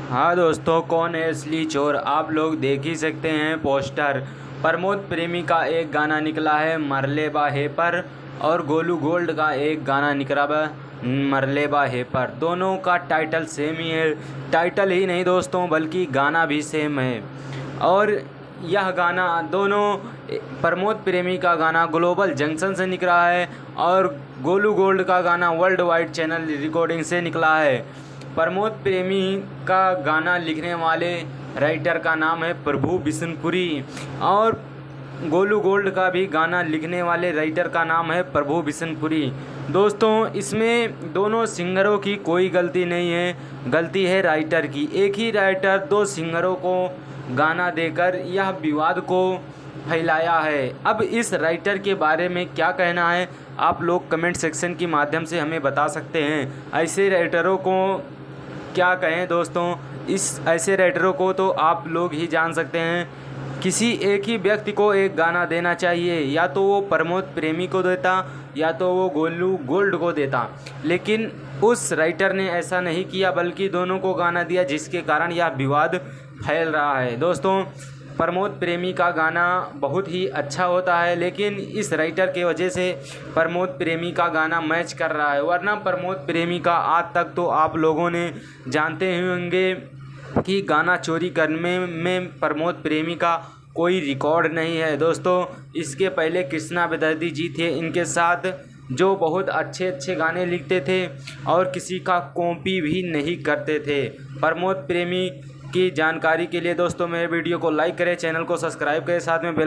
हाँ दोस्तों, कौन है असली चोर। आप लोग देख ही सकते हैं पोस्टर। प्रमोद प्रेमी का एक गाना निकला है मरले बा हे पर, और गोलू गोल्ड का एक गाना निकला मरले बा हे पर। दोनों का टाइटल सेम ही है। टाइटल ही नहीं दोस्तों, बल्कि गाना भी सेम है। और यह गाना दोनों, प्रमोद प्रेमी का गाना ग्लोबल जंक्शन से निकला है और गोलू गोल्ड का गाना वर्ल्ड वाइड चैनल रिकॉर्डिंग से निकला है। प्रमोद प्रेमी का गाना लिखने वाले राइटर का नाम है प्रभु बिशनपुरी, और गोलू गोल्ड का भी गाना लिखने वाले राइटर का नाम है प्रभु बिशनपुरी। दोस्तों, इसमें दोनों सिंगरों की कोई गलती नहीं है, गलती है राइटर की। एक ही राइटर दो सिंगरों को गाना देकर यह विवाद को फैलाया है। अब इस राइटर के बारे में क्या कहना है, आप लोग कमेंट सेक्शन के माध्यम से हमें बता सकते हैं। ऐसे राइटरों को क्या कहें दोस्तों, इस ऐसे राइटरों को तो आप लोग ही जान सकते हैं। किसी एक ही व्यक्ति को एक गाना देना चाहिए, या तो वो प्रमोद प्रेमी को देता या तो वो गोलू गोल्ड को देता, लेकिन उस राइटर ने ऐसा नहीं किया, बल्कि दोनों को गाना दिया, जिसके कारण यह विवाद फैल रहा है। दोस्तों, प्रमोद प्रेमी का गाना बहुत ही अच्छा होता है, लेकिन इस राइटर के वजह से प्रमोद प्रेमी का गाना मैच कर रहा है। वरना प्रमोद प्रेमी का आज तक तो आप लोगों ने जानते ही होंगे कि गाना चोरी करने में प्रमोद प्रेमी का कोई रिकॉर्ड नहीं है। दोस्तों, इसके पहले कृष्णा बेदर्दी जी थे इनके साथ, जो बहुत अच्छे अच्छे गाने लिखते थे और किसी का कॉपी भी नहीं करते थे। प्रमोद प्रेमी की जानकारी के लिए दोस्तों मेरे वीडियो को लाइक करें, चैनल को सब्सक्राइब करें, साथ में बेल